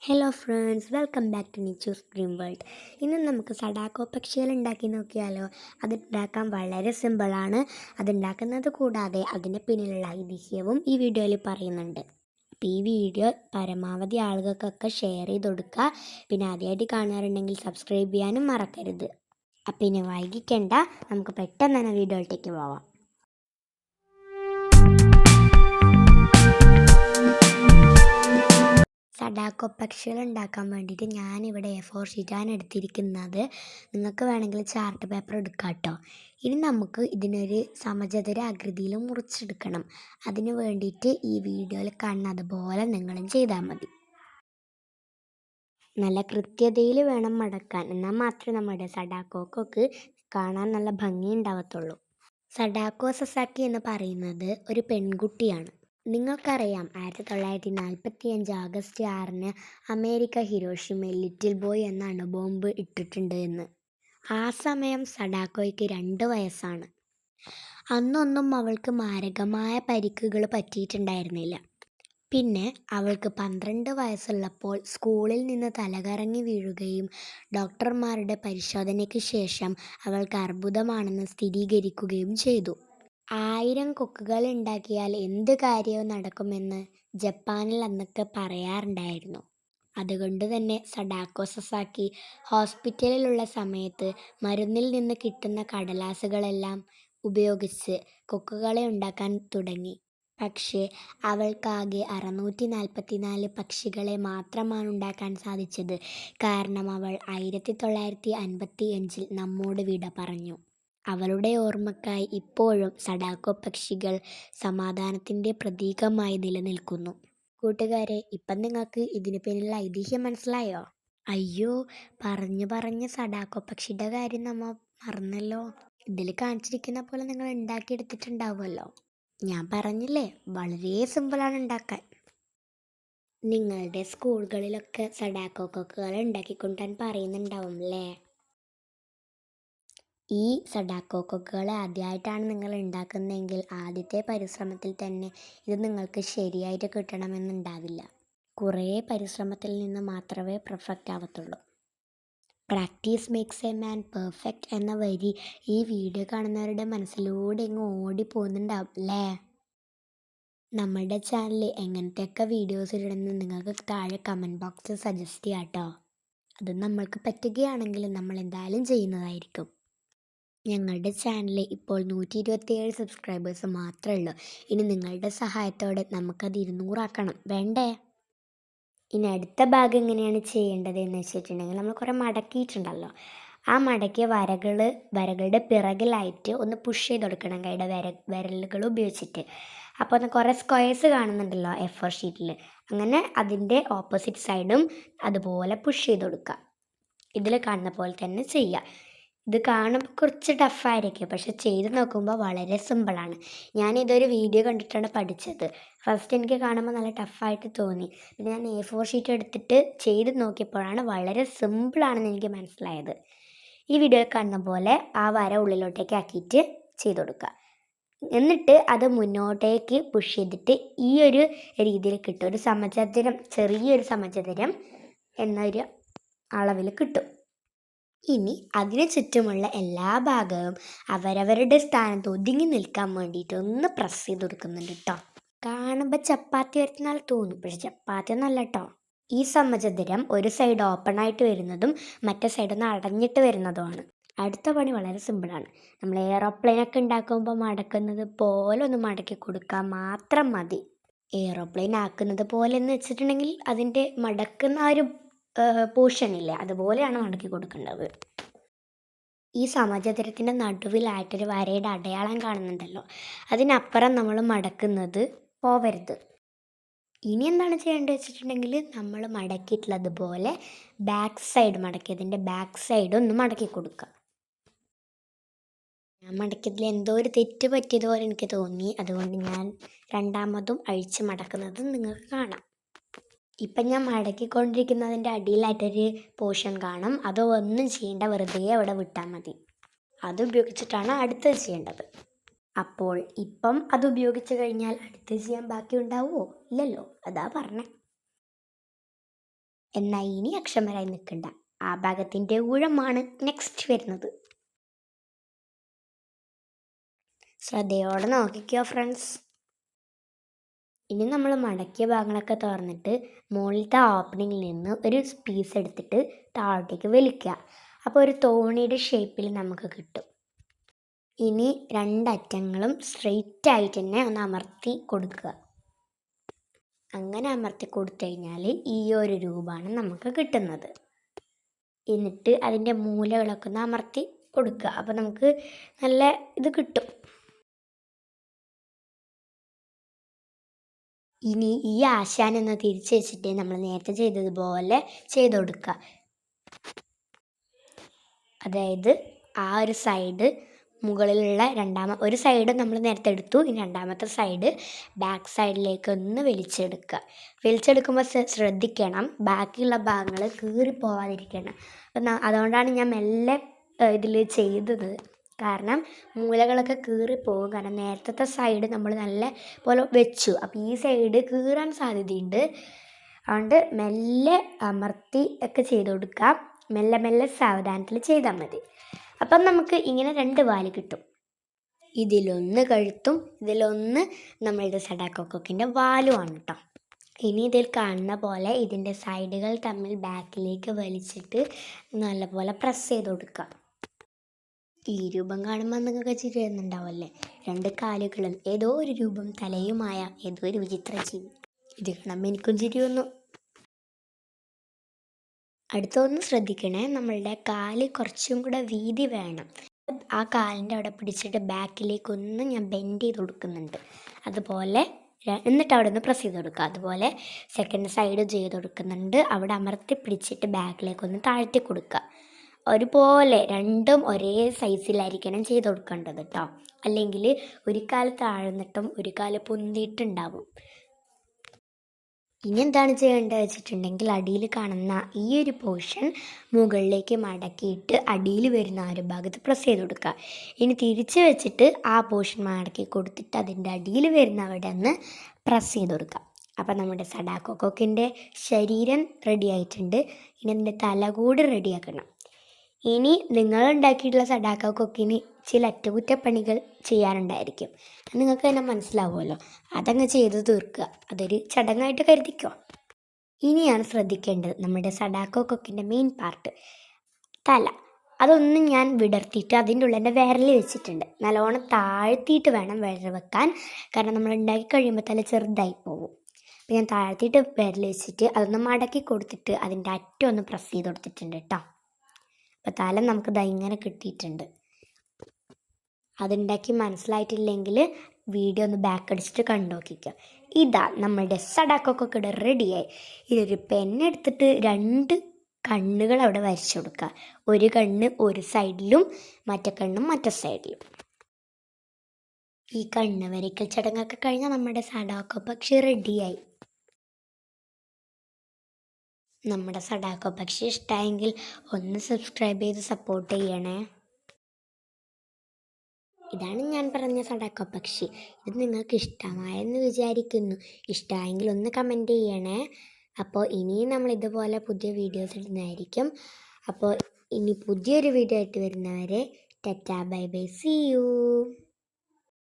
Hello friends, welcome back to Nichu's dream world. ഇന്ന് നമുക്ക് Sadako പക്ഷികൾ ഉണ്ടാക്കി നോക്കിയാലോ. അത് ഉണ്ടാക്കാൻ വളരെ സിമ്പിളാണ്. അതുണ്ടാക്കുന്നത് കൂടാതെ അതിന് പിന്നിലുള്ള ഐതിഹ്യവും ഈ വീഡിയോയിൽ പറയുന്നുണ്ട്. അപ്പോൾ ഈ വീഡിയോ പരമാവധി ആളുകൾക്കൊക്കെ ഷെയർ ചെയ്ത് കൊടുക്കുക. പിന്നെ ആദ്യമായിട്ട് കാണാറുണ്ടെങ്കിൽ സബ്സ്ക്രൈബ് ചെയ്യാനും മറക്കരുത്. അപ്പം ഇനി വൈകിക്കേണ്ട, നമുക്ക് പെട്ടെന്ന് തന്നെ വീഡിയോയിലേക്ക് പോവാം. സഡാക്കോ പക്ഷികൾ ഉണ്ടാക്കാൻ വേണ്ടിയിട്ട് ഞാനിവിടെ A4 ഷീറ്റാണ് എടുത്തിരിക്കുന്നത്. നിങ്ങൾക്ക് വേണമെങ്കിൽ ചാർട്ട് പേപ്പർ എടുക്കാം കേട്ടോ. ഇനി നമുക്ക് ഇതിനൊരു സമചതുര ആകൃതിയിൽ മുറിച്ചെടുക്കണം. അതിന് വേണ്ടിയിട്ട് ഈ വീഡിയോയിൽ കാണുന്നത് പോലെ നിങ്ങളും ചെയ്താൽ മതി. നല്ല കൃത്യതയിൽ വേണം മടക്കാൻ, എന്നാൽ മാത്രമേ നമ്മുടെ സഡാക്കോക്കൊക്കെ കാണാൻ നല്ല ഭംഗി ഉണ്ടാവത്തുള്ളൂ. സഡാക്കോ സസാക്കി എന്ന് പറയുന്നത് ഒരു പെൺകുട്ടിയാണ്. നിങ്ങൾക്കറിയാം, 1945 ആഗസ്റ്റ് 6 അമേരിക്ക ഹിരോഷിമയിൽ ലിറ്റിൽ ബോയ് എന്ന അണുബോംബ് ഇട്ടിട്ടുണ്ട് എന്ന്. ആ സമയം സഡാക്കോയ്ക്ക് 2 വയസ്സാണ്. അന്നൊന്നും അവൾക്ക് മാരകമായ പരിക്കുകൾ പറ്റിയിട്ടുണ്ടായിരുന്നില്ല. പിന്നെ അവൾക്ക് 12 വയസ്സുള്ളപ്പോൾ സ്കൂളിൽ നിന്ന് തലകറങ്ങി വീഴുകയും ഡോക്ടർമാരുടെ പരിശോധനയ്ക്ക് ശേഷം അവൾക്ക് അർബുദമാണെന്ന് സ്ഥിരീകരിക്കുകയും ചെയ്തു. 1000 കൊക്കുകൾ ഉണ്ടാക്കിയാൽ എന്ത് കാര്യവും നടക്കുമെന്ന് ജപ്പാനിൽ അന്നൊക്കെ പറയാറുണ്ടായിരുന്നു. അതുകൊണ്ട് തന്നെ സഡാക്കോ സസാക്കി ഹോസ്പിറ്റലിലുള്ള സമയത്ത് മരുന്നിൽ നിന്ന് കിട്ടുന്ന കടലാസുകളെല്ലാം ഉപയോഗിച്ച് കൊക്കുകളെ ഉണ്ടാക്കാൻ തുടങ്ങി. പക്ഷേ അവൾക്കാകെ 644 പക്ഷികളെ മാത്രമാണ് ഉണ്ടാക്കാൻ സാധിച്ചത്. കാരണം അവൾ 1955 നമ്മോട് വിട പറഞ്ഞു. അവളുടെ ഓർമ്മക്കായി ഇപ്പോഴും സഡാക്കോ പക്ഷികൾ സമാധാനത്തിൻ്റെ പ്രതീകമായി നിലനിൽക്കുന്നു. കൂട്ടുകാരെ, ഇപ്പം നിങ്ങൾക്ക് ഇതിന് പിന്നിലുള്ള ഐതിഹ്യം മനസ്സിലായോ? അയ്യോ, പറഞ്ഞ് സഡാക്കോ പക്ഷിയുടെ കാര്യം നമ്മൾ മറന്നല്ലോ. ഇതിൽ കാണിച്ചിരിക്കുന്ന പോലെ നിങ്ങൾ ഉണ്ടാക്കിയെടുത്തിട്ടുണ്ടാവുമല്ലോ. ഞാൻ പറഞ്ഞില്ലേ, വളരെ സിമ്പിളാണ് ഉണ്ടാക്കാൻ. നിങ്ങളുടെ സ്കൂളുകളിലൊക്കെ സഡാക്കോ കൊക്കുകൾ ഉണ്ടാക്കിക്കൊണ്ടുവരാൻ പറയുന്നുണ്ടാവും അല്ലേ? ഈ സഡാക്കോ കൊക്കുകൾ ആദ്യമായിട്ടാണ് നിങ്ങൾ ഉണ്ടാക്കുന്നതെങ്കിൽ ആദ്യത്തെ പരിശ്രമത്തിൽ തന്നെ ഇത് നിങ്ങൾക്ക് ശരിയായിട്ട് കിട്ടണമെന്നുണ്ടാവില്ല. കുറേ പരിശ്രമത്തിൽ നിന്ന് മാത്രമേ പെർഫെക്റ്റ് ആവത്തുള്ളൂ. Practice makes a man perfect എന്ന വരി ഈ വീഡിയോ കാണുന്നവരുടെ മനസ്സിലൂടെ ഇങ്ങ് ഓടിപ്പോകുന്നുണ്ടാവും അല്ലേ? നമ്മളുടെ ചാനലിൽ എങ്ങനത്തെയൊക്കെ വീഡിയോസ് ഇടണമെന്ന് നിങ്ങൾക്ക് താഴെ കമൻറ്റ് ബോക്സിൽ സജസ്റ്റ് ചെയ്യാം കേട്ടോ. അത് നമ്മൾക്ക് പറ്റുകയാണെങ്കിൽ നമ്മൾ എന്തായാലും ചെയ്യുന്നതായിരിക്കും. ഞങ്ങളുടെ ചാനലിൽ ഇപ്പോൾ 127 സബ്സ്ക്രൈബേഴ്സ് മാത്രമേ ഉള്ളൂ. ഇനി നിങ്ങളുടെ സഹായത്തോടെ നമുക്കത് 200 ആക്കണം, വേണ്ടേ? ഇനി അടുത്ത ഭാഗം എങ്ങനെയാണ് ചെയ്യേണ്ടത് എന്ന് വെച്ചിട്ടുണ്ടെങ്കിൽ, നമ്മൾ കുറേ മടക്കിയിട്ടുണ്ടല്ലോ, ആ മടക്കിയ വരകളുടെ പിറകിലായിട്ട് ഒന്ന് പുഷ് ചെയ്ത് കൊടുക്കണം കൈയുടെ വിരലുകൾ ഉപയോഗിച്ചിട്ട്. അപ്പോൾ ഒന്ന് കുറേ സ്ക്വയേഴ്സ് കാണുന്നുണ്ടല്ലോ A4 ഷീറ്റിൽ, അങ്ങനെ അതിൻ്റെ ഓപ്പോസിറ്റ് സൈഡും അതുപോലെ പുഷ് ചെയ്ത് കൊടുക്കുക. ഇതിൽ കാണുന്ന പോലെ തന്നെ ചെയ്യുക. ഇത് കാണുമ്പോൾ കുറച്ച് ടഫായിരിക്കും, പക്ഷെ ചെയ്ത് നോക്കുമ്പോൾ വളരെ സിമ്പിളാണ്. ഞാനിതൊരു വീഡിയോ കണ്ടിട്ടാണ് പഠിച്ചത്. ഫസ്റ്റ് എനിക്ക് കാണുമ്പോൾ നല്ല ടഫായിട്ട് തോന്നി. പിന്നെ ഞാൻ A4 ഷീറ്റ് എടുത്തിട്ട് ചെയ്ത് നോക്കിയപ്പോഴാണ് വളരെ സിമ്പിളാണെന്ന് എനിക്ക് മനസ്സിലായത്. ഈ വീഡിയോയിൽ കാണുന്ന പോലെ ആ വര ഉള്ളിലോട്ടേക്ക് ആക്കിയിട്ട് ചെയ്ത് കൊടുക്കുക. എന്നിട്ട് അത് മുന്നോട്ടേക്ക് പുഷ് ചെയ്തിട്ട് ഈ ഒരു രീതിയിൽ കിട്ടും. ഒരു സമചതുരം, ചെറിയൊരു സമചതുരം എന്നൊരു അളവിൽ കിട്ടും. ഇനി അതിന് ചുറ്റുമുള്ള എല്ലാ ഭാഗവും അവരവരുടെ സ്ഥാനത്ത് ഒതുങ്ങി നിൽക്കാൻ വേണ്ടിയിട്ട് ഒന്ന് പ്രസ് ചെയ്ത് കൊടുക്കുന്നുണ്ട് കേട്ടോ. കാണുമ്പോൾ ചപ്പാത്തി വരുത്തുന്നാൽ തോന്നും, പക്ഷെ ചപ്പാത്തി ഒന്നല്ല കേട്ടോ. ഈ സമചതുരം ഒരു സൈഡ് ഓപ്പൺ ആയിട്ട് വരുന്നതും മറ്റേ സൈഡ് ഒന്ന് അടഞ്ഞിട്ട് വരുന്നതുമാണ്. അടുത്ത പണി വളരെ സിമ്പിളാണ്. നമ്മൾ എയറോപ്ലെയിനൊക്കെ ഉണ്ടാക്കുമ്പോൾ മടക്കുന്നത് പോലെ ഒന്ന് മടക്കി കൊടുക്കാൻ മാത്രം മതി. എയറോപ്ലെയിൻ ആക്കുന്നത് പോലെ എന്ന് വെച്ചിട്ടുണ്ടെങ്കിൽ അതിൻ്റെ മടക്കുന്ന ആ ഒരു പോർഷനില്ലേ, അതുപോലെയാണ് മടക്കി കൊടുക്കേണ്ടത്. ഈ സമചതുരത്തിൻ്റെ നടുവിലായിട്ടൊരു വരയുടെ അടയാളം കാണുന്നുണ്ടല്ലോ, അതിനപ്പുറം നമ്മൾ മടക്കുന്നത് പോവരുത്. ഇനി എന്താണ് ചെയ്യേണ്ടത് വെച്ചിട്ടുണ്ടെങ്കിൽ, നമ്മൾ മടക്കിയിട്ടുള്ളതുപോലെ മടക്കിയതിൻ്റെ ബാക്ക് സൈഡ് ഒന്ന് മടക്കി കൊടുക്കുക. ഞാൻ മടക്കിയതിൽ എന്തോ ഒരു തെറ്റ് പറ്റിയതുപോലെ എനിക്ക് തോന്നി, അതുകൊണ്ട് ഞാൻ രണ്ടാമതും അഴിച്ച് മടക്കുന്നത് നിങ്ങൾക്ക് കാണാം. ഇപ്പം ഞാൻ മടക്കിക്കൊണ്ടിരിക്കുന്നതിൻ്റെ അടിയിലായിട്ടൊരു പോർഷൻ കാണും. അത് ഒന്നും ചെയ്യേണ്ട, വെറുതെ അവിടെ വിട്ടാൽ മതി. അത് ഉപയോഗിച്ചിട്ടാണ് അടുത്തത് ചെയ്യേണ്ടത്. അപ്പോൾ ഇപ്പം അത് ഉപയോഗിച്ച് കഴിഞ്ഞാൽ അടുത്ത് ചെയ്യാൻ ബാക്കി ഉണ്ടാവുമോ? ഇല്ലല്ലോ, അതാ പറഞ്ഞേ. എന്നാൽ ഇനി അക്ഷമരായി നിൽക്കണ്ട. ആ ഭാഗത്തിൻ്റെ ഊഴമാണ് നെക്സ്റ്റ് വരുന്നത്. ശ്രദ്ധയോടെ നോക്കിക്കോ ഫ്രണ്ട്സ്. ഇനി നമ്മൾ മടക്കിയ ഭാഗങ്ങളൊക്കെ തുറന്നിട്ട് മുകളിലത്തെ ഓപ്പണിങ്ങിൽ നിന്ന് ഒരു പീസ് എടുത്തിട്ട് താഴോട്ടേക്ക് വലിക്കുക. അപ്പോൾ ഒരു തോണിയുടെ ഷേപ്പിൽ നമുക്ക് കിട്ടും. ഇനി രണ്ടറ്റങ്ങളും സ്ട്രെയിറ്റ് ആയിട്ട് തന്നെ ഒന്ന് അമർത്തി കൊടുക്കുക. അങ്ങനെ അമർത്തി കൊടുത്തു കഴിഞ്ഞാൽ ഈ ഒരു രൂപമാണ് നമുക്ക് കിട്ടുന്നത്. എന്നിട്ട് അതിൻ്റെ മൂലകളൊക്കെ ഒന്ന് അമർത്തി കൊടുക്കുക. അപ്പോൾ നമുക്ക് നല്ല ഇത് കിട്ടും. ഇനി ഈ ആശാനൊന്ന് തിരിച്ച് വെച്ചിട്ട് നമ്മൾ നേരത്തെ ചെയ്തതുപോലെ ചെയ്ത് കൊടുക്കുക. അതായത് ആ ഒരു സൈഡ് മുകളിലുള്ള ഒരു സൈഡ് നമ്മൾ നേരത്തെ എടുത്തു. ഇനി രണ്ടാമത്തെ സൈഡ് ബാക്ക് സൈഡിലേക്ക് ഒന്ന് വലിച്ചെടുക്കുമ്പോൾ ശ്രദ്ധിക്കണം, ബാക്കിയുള്ള ഭാഗങ്ങൾ കീറിപ്പോവാതിരിക്കണം. അപ്പം അതുകൊണ്ടാണ് ഞാൻ മെല്ലെ ഇതിൽ ചെയ്തത്. കാരണം മൂലകളൊക്കെ കീറിപ്പോകും. കാരണം നേരത്തെ സൈഡ് നമ്മൾ നല്ല പോലെ വെച്ചു. അപ്പോൾ ഈ സൈഡ് കീറാൻ സാധ്യതയുണ്ട്. അതുകൊണ്ട് മെല്ലെ അമർത്തി ഒക്കെ ചെയ്ത് കൊടുക്കാം. മെല്ലെ മെല്ലെ സാവധാനത്തിൽ ചെയ്താൽ മതി. അപ്പം നമുക്ക് ഇങ്ങനെ 2 വാല് കിട്ടും. ഇതിലൊന്ന് കഴുത്തും ഇതിലൊന്ന് നമ്മളുടെ സഡാക്കോക്കിൻ്റെ വാലുമാണ് കേട്ടോ. ഇനി ഇതിൽ കാണുന്ന പോലെ ഇതിൻ്റെ സൈഡുകൾ തമ്മിൽ ബാക്കിലേക്ക് വലിച്ചിട്ട് നല്ലപോലെ പ്രസ് ചെയ്ത് കൊടുക്കുക. ഈ രൂപം കാണുമ്പോൾ നിങ്ങൾക്ക് ചിരി വരുന്നുണ്ടാവുമല്ലേ? 2 കാലുകളും ഏതോ ഒരു രൂപം തലയുമായ ഏതോ ഒരു വിചിത്ര ജീവി. ഇത് കാണുമ്പോൾ എനിക്കും ചിരി വന്നു. അടുത്തൊന്ന് ശ്രദ്ധിക്കണേ, നമ്മളുടെ കാല് കുറച്ചും കൂടെ വീതി വേണം. ആ കാലിൻ്റെ അവിടെ പിടിച്ചിട്ട് ബാക്കിലേക്കൊന്ന് ഞാൻ ബെൻഡ് ചെയ്ത് കൊടുക്കുന്നുണ്ട്. അതുപോലെ എന്നിട്ട് അവിടെ നിന്ന് പ്രസ് ചെയ്ത് കൊടുക്കുക. അതുപോലെ സെക്കൻഡ് സൈഡ് ചെയ്ത് കൊടുക്കുന്നുണ്ട്. അവിടെ അമർത്തി പിടിച്ചിട്ട് ബാക്കിലേക്കൊന്ന് താഴ്ത്തി കൊടുക്കുക. ഒരുപോലെ രണ്ടും ഒരേ സൈസിലായിരിക്കണം ചെയ്ത് കൊടുക്കേണ്ടത് കേട്ടോ. അല്ലെങ്കിൽ ഒരു കാല് താഴ്ന്നിട്ടും ഒരു കാല് പൊന്തിയിട്ടുണ്ടാവും. ഇനി എന്താണ് ചെയ്യേണ്ടത് വെച്ചിട്ടുണ്ടെങ്കിൽ അടിയിൽ കാണുന്ന ഈ ഒരു പോർഷൻ മുകളിലേക്ക് മടക്കിയിട്ട് അടിയിൽ വരുന്ന ആ ഒരു ഭാഗത്ത് പ്രസ് ചെയ്ത് കൊടുക്കുക. ഇനി തിരിച്ച് വെച്ചിട്ട് ആ പോർഷൻ മടക്കി കൊടുത്തിട്ട് അതിൻ്റെ അടിയിൽ വരുന്ന അവിടെ ഒന്ന് പ്രസ് ചെയ്ത് കൊടുക്കുക. അപ്പം നമ്മുടെ സഡാക്കോക്കിൻ്റെ ശരീരം റെഡി ആയിട്ടുണ്ട്. ഇനി അതിൻ്റെ തല കൂടി റെഡിയാക്കണം. ഇനി നിങ്ങൾ ഉണ്ടാക്കിയിട്ടുള്ള സഡാക്കോക്കിന് ചില അറ്റകുറ്റപ്പണികൾ ചെയ്യാനുണ്ടായിരിക്കും. നിങ്ങൾക്ക് തന്നെ മനസ്സിലാവുമല്ലോ. അതങ്ങ് ചെയ്ത് തീർക്കുക. അതൊരു ചടങ്ങായിട്ട് കരുതിക്കോ. ഇനിയാണ് ശ്രദ്ധിക്കേണ്ടത് നമ്മുടെ സഡാക്കോക്കിൻ്റെ മെയിൻ പാർട്ട്, തല. അതൊന്നും ഞാൻ വിടർത്തിയിട്ട് അതിൻ്റെ ഉള്ളിൽ എൻ്റെ വിരൽ വെച്ചിട്ടുണ്ട്. നല്ലോണം താഴ്ത്തിയിട്ട് വേണം വിരൽ വെക്കാൻ. കാരണം നമ്മൾ ഉണ്ടാക്കി കഴിയുമ്പോൾ തല ചെറുതായി പോകും. അപ്പോൾ ഞാൻ താഴ്ത്തിയിട്ട് വിരൽ വെച്ചിട്ട് അതൊന്ന് മടക്കി കൊടുത്തിട്ട് അതിൻ്റെ അറ്റം ഒന്ന് പ്രസ് ചെയ്ത് കൊടുത്തിട്ടുണ്ട് കേട്ടോ. അപ്പോൾ തല നമുക്ക് ഇങ്ങനെ കിട്ടിയിട്ടുണ്ട്. അതുണ്ടാക്കി മനസ്സിലായിട്ടില്ലെങ്കിൽ വീഡിയോ ഒന്ന് ബാക്ക് അടിച്ചിട്ട് കണ്ടു നോക്കിക്കുക. ഇതാ നമ്മളുടെ സഡാക്കോക്കൊക്കെ റെഡിയായി. ഇതൊരു പെന്നെടുത്തിട്ട് 2 കണ്ണുകൾ അവിടെ വരച്ചു കൊടുക്കുക. ഒരു കണ്ണ് ഒരു സൈഡിലും മറ്റേ കണ്ണും മറ്റേ സൈഡിലും. ഈ കണ്ണ് വരയ്ക്കൽ ചടങ്ങൊക്കെ കഴിഞ്ഞാൽ നമ്മുടെ സഡാക്കോ പക്ഷി റെഡിയായി. നമ്മുടെ സഡാക്കോ പക്ഷി ഇഷ്ടമായെങ്കിൽ ഒന്ന് സബ്സ്ക്രൈബ് ചെയ്ത് സപ്പോർട്ട് ചെയ്യണേ. ഇതാണ് ഞാൻ പറഞ്ഞ സഡാക്കോ പക്ഷി. ഇത് നിങ്ങൾക്ക് ഇഷ്ടമായെന്ന് വിചാരിക്കുന്നു. ഇഷ്ടമായെങ്കിൽ ഒന്ന് കമൻറ്റ് ചെയ്യണേ. അപ്പോൾ ഇനിയും നമ്മൾ ഇതുപോലെ പുതിയ വീഡിയോസ് ഇടുന്നതായിരിക്കും. അപ്പോൾ ഇനി പുതിയൊരു വീഡിയോ ആയിട്ട് വരുന്നവരെ tata bye bye, see U.